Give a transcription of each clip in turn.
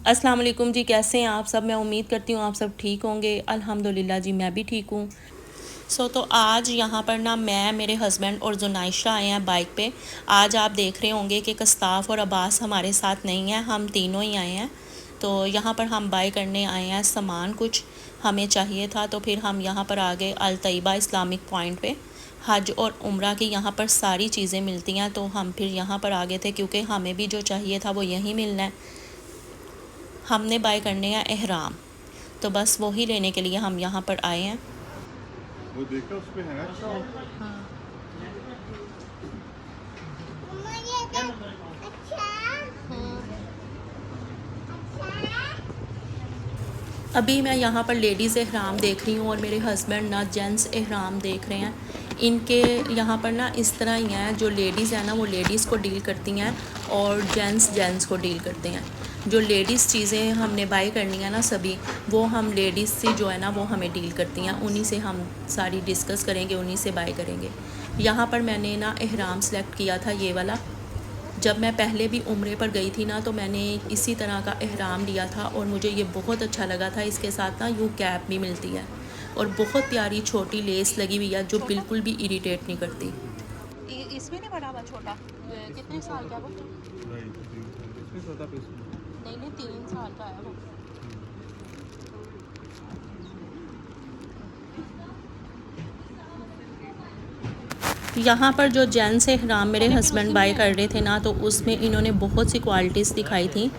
अस्सलाम वालेकुम जी, कैसे हैं आप सब। मैं उम्मीद करती हूँ आप सब ठीक होंगे। अल्हम्दुलिल्लाह जी, मैं भी ठीक हूँ। तो आज यहाँ पर ना मैं, मेरे हस्बैंड और जुनाइशा आए हैं बाइक पे। आज आप देख रहे होंगे कि कस्ताफ़ और अब्बास हमारे साथ नहीं हैं, हम तीनों ही आए हैं। तो यहाँ पर हम बाय करने आए हैं सामान, कुछ हमें चाहिए था। तो फिर हम यहाँ पर आ गए अल तैयबा इस्लामिक पॉइंट पे। हज और उम्रा की यहाँ पर सारी चीज़ें मिलती हैं, तो हम फिर यहाँ पर आ गए थे क्योंकि हमें भी जो चाहिए था वो यहीं मिलना है। हमने बाय करने हैं एहराम, तो बस वही लेने के लिए हम यहाँ पर आए हैं। वो देखा उस पे है। अभी मैं यहाँ पर लेडीज़ एहराम देख रही हूँ और मेरे हस्बैंड ना जेंट्स एहराम देख रहे हैं। इनके यहाँ पर ना इस तरह ही है, जो लेडीज़ है ना वो लेडीज़ को डील करती हैं और जेंट्स जेंट्स को डील करते हैं। जो लेडीज़ चीज़ें हमने बाय करनी है ना सभी, वो हम लेडीज़ से जो है ना वो हमें डील करती हैं, उन्हीं से हम सारी डिस्कस करेंगे, उन्हीं से बाय करेंगे। यहाँ पर मैंने ना एहराम सेलेक्ट किया था ये वाला। जब मैं पहले भी उम्रे पर गई थी ना तो मैंने इसी तरह का एहराम लिया था और मुझे ये बहुत अच्छा लगा था। इसके साथ ना यूँ कैप भी मिलती है और बहुत प्यारी छोटी लेस लगी हुई है जो छोटा बिल्कुल भी इरिटेट नहीं करती। इसमें नहीं बना हुआ छोटा। कितने साल का वो? नहीं, 3 साल इसमें 14 पीस में। नहीं नहीं, 3 साल का है वो। यहाँ पर जो जेंट्स एहराम मेरे मैंने फिर हस्बैंड उसी बाय कर में रहे थे ना तो उसमें इन्होंने बहुत सी क्वालिटीज़ दिखाई थी।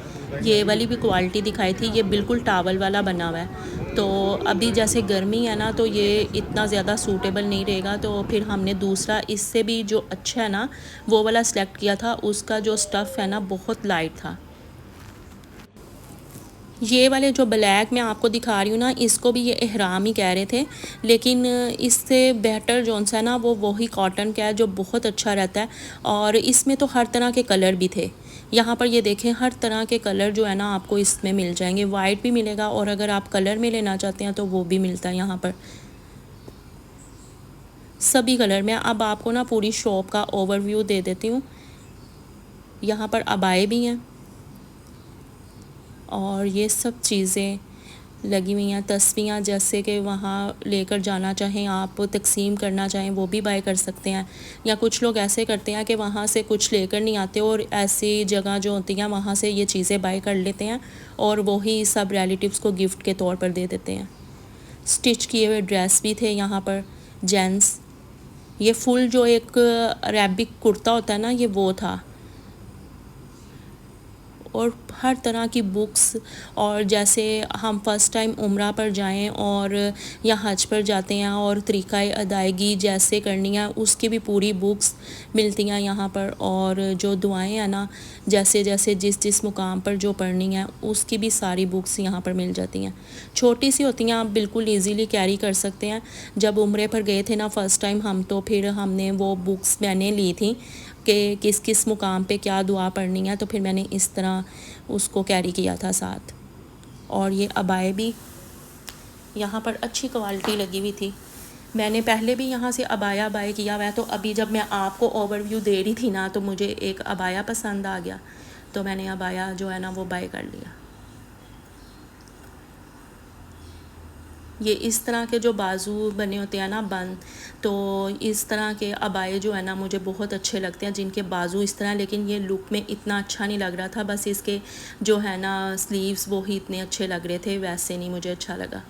ये वाली भी क्वालिटी दिखाई थी, ये बिल्कुल टावल वाला बना हुआ है। तो अभी जैसे गर्मी है ना तो ये इतना ज़्यादा सूटेबल नहीं रहेगा, तो फिर हमने दूसरा इससे भी जो अच्छा है ना वो वाला सेलेक्ट किया था। उसका जो स्टफ़ है ना बहुत लाइट था। ये वाले जो ब्लैक मैं आपको दिखा रही हूँ ना, इसको भी ये एहराम ही कह रहे थे, लेकिन इससे बेहतर जोन सा है ना वो वही कॉटन का है जो बहुत अच्छा रहता है। और इसमें तो हर तरह के कलर भी थे। यहाँ पर ये देखें, हर तरह के कलर जो है ना आपको इसमें मिल जाएंगे। वाइट भी मिलेगा और अगर आप कलर में लेना चाहते हैं तो वो भी मिलता है यहाँ पर, सभी कलर में। अब आपको ना पूरी शॉप का ओवरव्यू दे देती हूँ। यहाँ पर अबाए भी हैं और ये सब चीज़ें लगी हुई हैं। तस्वीरें जैसे कि वहाँ लेकर जाना चाहें आप, तकसीम करना चाहें वो भी बाय कर सकते हैं। या कुछ लोग ऐसे करते हैं कि वहाँ से कुछ लेकर नहीं आते और ऐसी जगह जो होती हैं वहाँ से ये चीज़ें बाय कर लेते हैं और वही सब रिलेटिव्स को गिफ्ट के तौर पर दे देते हैं। स्टिच किए हुए ड्रेस भी थे यहाँ पर जेंट्स। ये फुल जो एक अरेबिक कुर्ता होता है ना, ये वो था। और हर तरह की बुक्स, और जैसे हम फ़र्स्ट टाइम उम्रा पर जाएं और या हज पर जाते हैं और तरीक़ा अदायगी जैसे करनी है उसकी भी पूरी बुक्स मिलती हैं यहाँ पर। और जो दुआएं हैं ना, जैसे जैसे जिस जिस मुकाम पर जो पढ़नी है उसकी भी सारी बुक्स यहाँ पर मिल जाती हैं। छोटी सी होती हैं, आप बिल्कुल ईज़िली कैरी कर सकते हैं। जब उम्रे पर गए थे ना फ़र्स्ट टाइम हम, तो फिर हमने वो बुक्स मैंने ली थी कि किस किस मुकाम पे क्या दुआ पढ़नी है, तो फिर मैंने इस तरह उसको कैरी किया था साथ। और ये अबाए भी यहाँ पर अच्छी क्वालिटी लगी हुई थी। मैंने पहले भी यहाँ से अबाया बाय किया हुआ है, तो अभी जब मैं आपको ओवरव्यू दे रही थी ना तो मुझे एक अबाया पसंद आ गया, तो मैंने अबाया जो है ना वो बाय कर लिया। ये इस तरह के जो बाजू बने होते हैं ना बंद, तो इस तरह के अबाए जो है ना मुझे बहुत अच्छे लगते हैं जिनके बाजू इस तरह। लेकिन ये लुक में इतना अच्छा नहीं लग रहा था, बस इसके जो है ना स्लीव्स वो ही इतने अच्छे लग रहे थे, वैसे नहीं मुझे अच्छा लगा।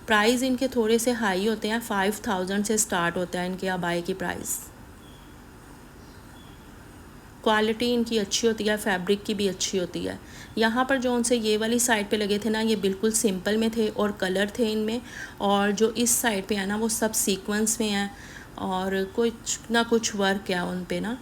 प्राइस इनके थोड़े से हाई होते हैं, 5000 से स्टार्ट होता है इनके अबाए की प्राइस। क्वालिटी इनकी अच्छी होती है, फैब्रिक की भी अच्छी होती है। यहाँ पर जो उनसे ये वाली साइड पे लगे थे ना, ये बिल्कुल सिंपल में थे और कलर थे इनमें। और जो इस साइड पे है ना वो सब सीक्वेंस में है और कुछ ना कुछ वर्क है उन पे ना।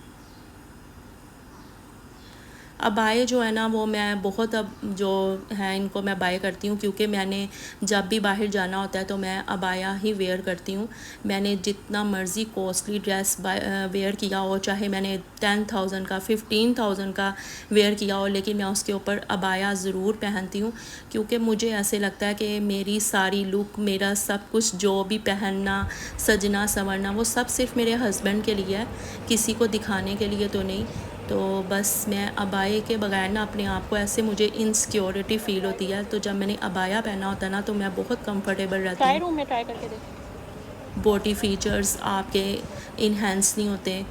अबाए जो है ना वो मैं बहुत, अब जो है इनको मैं बाय करती हूँ क्योंकि मैंने जब भी बाहर जाना होता है तो मैं अबाया ही वेयर करती हूँ। मैंने जितना मर्ज़ी कॉस्टली ड्रेस वेयर किया हो, चाहे मैंने 10,000 का 15,000 का वेयर किया हो, लेकिन मैं उसके ऊपर अबाया ज़रूर पहनती हूँ क्योंकि मुझे ऐसे लगता है कि मेरी सारी लुक, मेरा सब कुछ जो भी पहनना, सजना संवरना, वो सब सिर्फ मेरे हस्बैंड के लिए है, किसी को दिखाने के लिए तो नहीं। तो बस मैं अबाए के बगैर ना अपने आप को ऐसे मुझे इनसिक्योरिटी फ़ील होती है, तो जब मैंने अबाया पहना होता है ना तो मैं बहुत कंफर्टेबल रहती ट्राई हूँ। रूम में ट्राई करके देख। बॉडी फीचर्स आपके इन्हेंस नहीं होते,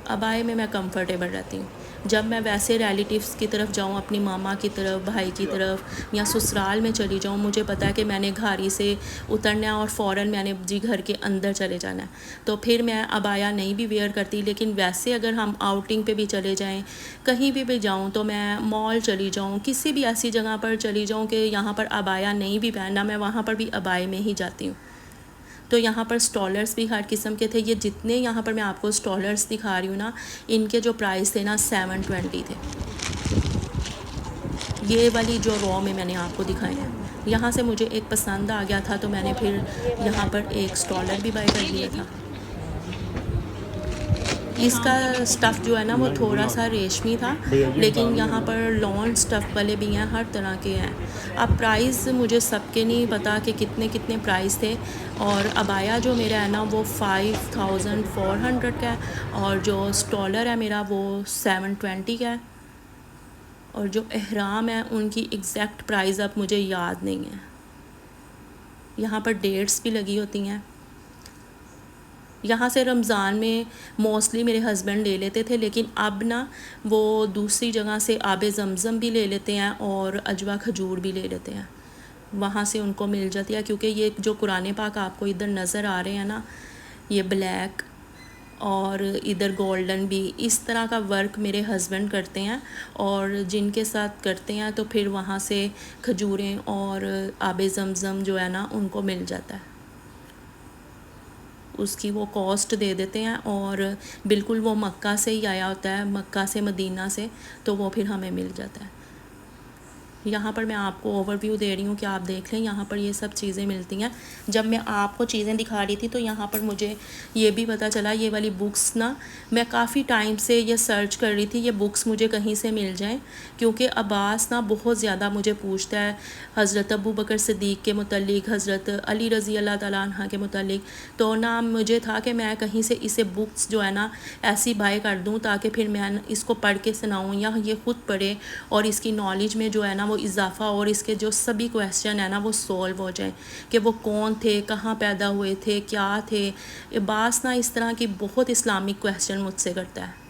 अबाए में मैं कंफर्टेबल रहती हूँ। जब मैं वैसे रिलेटिव्स की तरफ जाऊँ, अपनी मामा की तरफ, भाई की तरफ या ससुराल में चली जाऊँ, मुझे पता है कि मैंने घारी से उतरना है और फ़ौरन मैंने जी घर के अंदर चले जाना है, तो फिर मैं अबाया नहीं भी वेयर करती। लेकिन वैसे अगर हम आउटिंग पे भी चले जाएं, कहीं भी जाऊँ, तो मैं मॉल चली जाऊँ, किसी भी ऐसी जगह पर चली जाऊँ कि यहाँ पर अबाया नहीं भी पहनना, मैं वहाँ पर भी अबाए में ही जाती हूँ। तो यहाँ पर स्टॉलर्स भी हर किस्म के थे। ये जितने यहाँ पर मैं आपको स्टॉलर्स दिखा रही हूँ ना, इनके जो प्राइस थे ना 720 थे। ये वाली जो रॉ में मैंने आपको दिखाए हैं, यहाँ से मुझे एक पसंद आ गया था, तो मैंने फिर यहाँ पर एक स्टॉलर भी बाय कर लिया था। इसका स्टफ़ जो है ना वो थोड़ा सा रेशमी था, लेकिन यहाँ पर लॉन स्टफ़ वाले भी हैं, हर तरह के हैं। अब प्राइस मुझे सबके नहीं पता कि कितने कितने प्राइस थे। और अबाया जो मेरा है ना वो 5400 का है, और जो स्टॉलर है मेरा वो 720 का है, और जो एहराम है उनकी एग्जैक्ट प्राइस अब मुझे याद नहीं है। यहाँ पर डेट्स भी लगी होती हैं। यहाँ से रमज़ान में मोस्टली मेरे हस्बैंड ले लेते थे, लेकिन अब ना वो दूसरी जगह से आबे ज़मज़म भी ले लेते हैं और अजवा खजूर भी ले लेते हैं, वहाँ से उनको मिल जाती है। क्योंकि ये जो कुरान पाक आपको इधर नज़र आ रहे हैं ना, ये ब्लैक और इधर गोल्डन भी, इस तरह का वर्क मेरे हस्बैंड करते हैं, और जिनके साथ करते हैं तो फिर वहाँ से खजूरें और आबे ज़मज़म जो है ना उनको मिल जाता है, उसकी वो कॉस्ट दे देते हैं। और बिल्कुल वो मक्का से ही आया होता है, मक्का से मदीना से, तो वो फिर हमें मिल जाता है। यहाँ पर मैं आपको ओवरव्यू दे रही हूँ कि आप देख लें, यहाँ पर ये सब चीज़ें मिलती हैं। जब मैं आपको चीज़ें दिखा रही थी तो यहाँ पर मुझे ये भी पता चला, ये वाली बुक्स ना मैं काफ़ी टाइम से ये सर्च कर रही थी, ये बुक्स मुझे कहीं से मिल जाएं, क्योंकि अब्बास ना बहुत ज़्यादा मुझे पूछता है हज़रत अबू बकर सिद्दीक़ के मुतल्लिक़, हज़रत अली रज़ी अल्लाह ताला अन्हा के मुतल्लिक़। तो ना मुझे था कि मैं कहीं से इसे बुक्स जो है ना ऐसी बाय कर दूँ, ताकि फिर मैं इसको पढ़ के सुनाऊँ या ये ख़ुद पढ़े, और इसकी नॉलेज में जो है ना वो इजाफ़ा, और इसके जो सभी क्वेश्चन है ना वो सॉल्व हो जाए कि वो कौन थे, कहाँ पैदा हुए थे, क्या थे। अब्बास ना इस तरह की बहुत इस्लामिक क्वेश्चन मुझसे करता है।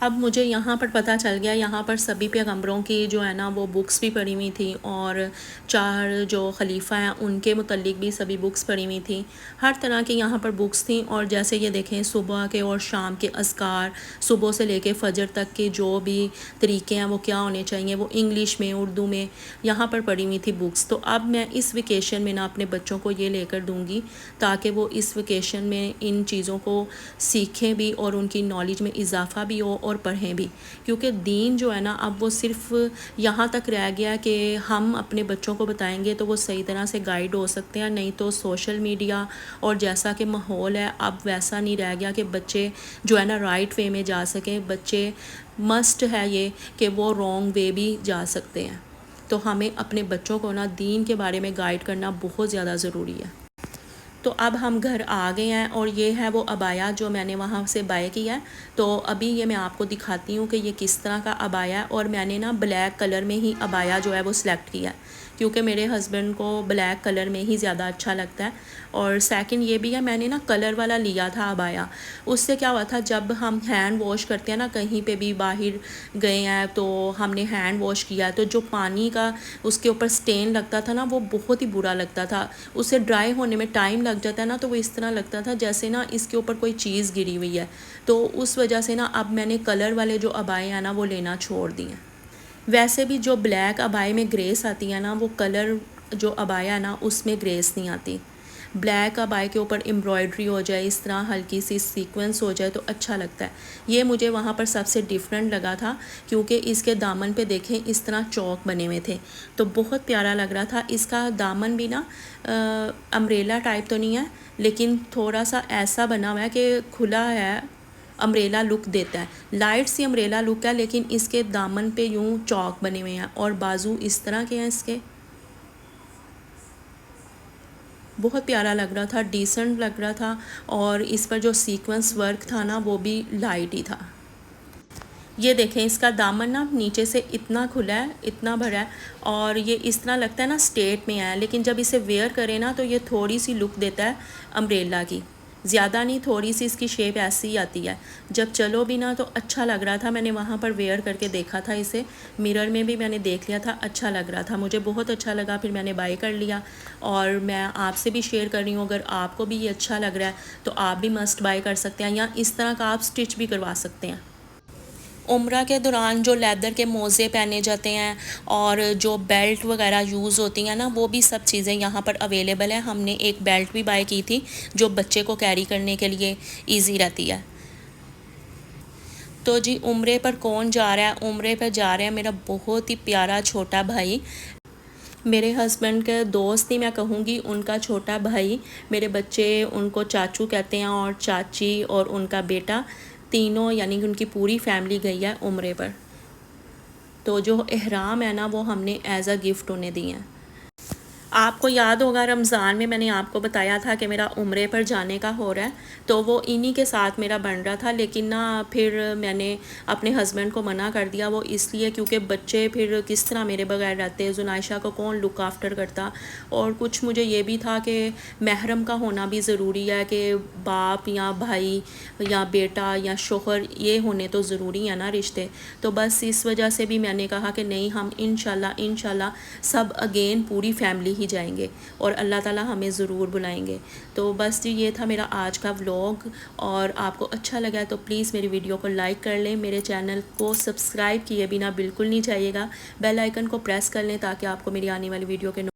अब मुझे यहाँ पर पता चल गया, यहाँ पर सभी पैगम्बरों की जो है ना वो बुक्स भी पढ़ी हुई थी, और 4 जो खलीफ़ा हैं उनके मुतल्लिक़ भी सभी बुक्स पढ़ी हुई थी। हर तरह की यहाँ पर बुक्स थी। और जैसे ये देखें, सुबह के और शाम के अज़कार, सुबह से लेके फ़जर तक के जो भी तरीक़े हैं वो क्या होने चाहिए, वो इंग्लिश में, उर्दू में यहाँ पर पढ़ी हुई थी बुक्स। तो अब मैं इस वेकेशन में ना अपने बच्चों को ये लेकर दूँगी, ताकि वो इस वेकेशन में इन चीज़ों को सीखें भी और उनकी नॉलेज में इजाफ़ा भी हो और पढ़ें भी। क्योंकि दीन जो है ना अब वो सिर्फ़ यहाँ तक रह गया कि हम अपने बच्चों को बताएंगे तो वो सही तरह से गाइड हो सकते हैं, नहीं तो सोशल मीडिया और जैसा कि माहौल है अब वैसा नहीं रह गया कि बच्चे जो है ना राइट वे में जा सकें। बच्चे मस्ट है ये कि वो रॉन्ग वे भी जा सकते हैं। तो हमें अपने बच्चों को ना दीन के बारे में गाइड करना बहुत ज़्यादा ज़रूरी है। तो अब हम घर आ गए हैं, और ये है वो अबाया जो मैंने वहाँ से बाय किया है। तो अभी ये मैं आपको दिखाती हूँ कि ये किस तरह का अबाया है। और मैंने ना ब्लैक कलर में ही अबाया जो है वो सिलेक्ट किया है, क्योंकि मेरे हस्बैंड को ब्लैक कलर में ही ज़्यादा अच्छा लगता है। और सेकंड ये भी है, मैंने ना कलर वाला लिया था अबाया। उससे क्या हुआ था, जब हम हैंड वॉश करते हैं ना, कहीं पे भी बाहर गए हैं तो हमने हैंड वॉश किया, तो जो पानी का उसके ऊपर स्टेन लगता था ना वो बहुत ही बुरा लगता था। उसे ड्राई होने में टाइम लग जाता है ना, तो वो इस तरह लगता था जैसे ना इसके ऊपर कोई चीज़ गिरी हुई है। तो उस वजह से ना अब मैंने कलर वाले जो अबाए हैं ना वो लेना छोड़ दिए। वैसे भी जो ब्लैक अबाए में ग्रेस आती है ना, वो कलर जो अबाया है ना उसमें ग्रेस नहीं आती। ब्लैक अबाए के ऊपर एम्ब्रॉयडरी हो जाए, इस तरह हल्की सी सीक्वेंस हो जाए तो अच्छा लगता है। ये मुझे वहाँ पर सबसे डिफरेंट लगा था, क्योंकि इसके दामन पे देखें इस तरह चौक बने हुए थे, तो बहुत प्यारा लग रहा था। इसका दामन भी ना अम्ब्रेला टाइप तो नहीं है, लेकिन थोड़ा सा ऐसा बना हुआ है कि खुला है, अम्ब्रेला लुक देता है, लाइट सी अम्ब्रेला लुक है, लेकिन इसके दामन पे यूँ चौक बने हुए हैं और बाजू इस तरह के हैं इसके। बहुत प्यारा लग रहा था, डिसेंट लग रहा था। और इस पर जो सीक्वेंस वर्क था ना वो भी लाइट ही था। ये देखें, इसका दामन ना नीचे से इतना खुला है, इतना भरा है, और ये इस तरह लगता है ना स्ट्रेट में है, लेकिन जब इसे वेयर करें ना तो ये थोड़ी सी लुक देता है अम्ब्रेला की, ज़्यादा नहीं, थोड़ी सी इसकी शेप ऐसी ही आती है। जब चलो भी ना तो अच्छा लग रहा था। मैंने वहाँ पर वेयर करके देखा था इसे, मिरर में भी मैंने देख लिया था, अच्छा लग रहा था, मुझे बहुत अच्छा लगा। फिर मैंने बाय कर लिया और मैं आपसे भी शेयर कर रही हूँ। अगर आपको भी ये अच्छा लग रहा है तो आप भी मस्ट बाय कर सकते हैं, या इस तरह का आप स्टिच भी करवा सकते हैं। उम्रा के दौरान जो लेदर के मोज़े पहने जाते हैं और जो बेल्ट वगैरह यूज़ होती हैं ना, वो भी सब चीज़ें यहाँ पर अवेलेबल है। हमने एक बेल्ट भी बाय की थी जो बच्चे को कैरी करने के लिए इजी रहती है। तो जी, उम्रे पर कौन जा रहा है? उम्रे पर जा रहा है मेरा बहुत ही प्यारा छोटा भाई, मेरे हस्बैंड के दोस्त ही मैं कहूँगी, उनका छोटा भाई। मेरे बच्चे उनको चाचू कहते हैं, और चाची और उनका बेटा, तीनों यानी कि उनकी पूरी फैमिली गई है उम्रे पर। तो जो इहराम है ना वो हमने एज अ गिफ्ट उन्हें दिए हैं। आपको याद होगा रमज़ान में मैंने आपको बताया था कि मेरा उम्रे पर जाने का हो रहा है, तो वो इन्हीं के साथ मेरा बन रहा था। लेकिन ना फिर मैंने अपने हस्बैंड को मना कर दिया, वो इसलिए क्योंकि बच्चे फिर किस तरह मेरे बगैर रहते, जुनाइशा को कौन लुक आफ्टर करता। और कुछ मुझे ये भी था कि महरम का होना भी ज़रूरी है, कि बाप या भाई या बेटा या शोहर, ये होने तो ज़रूरी है ना रिश्ते। तो बस इस वजह से भी मैंने कहा कि नहीं, हम इंशाल्लाह सब अगेन पूरी फैमिली ही जाएंगे और अल्लाह ताला हमें ज़रूर बुलाएंगे। तो बस जी, ये था मेरा आज का व्लॉग, और आपको अच्छा लगा तो प्लीज़ मेरी वीडियो को लाइक कर लें, मेरे चैनल को सब्सक्राइब किए बिना बिल्कुल नहीं जाइएगा, बेल आइकन को प्रेस कर लें ताकि आपको मेरी आने वाली वीडियो के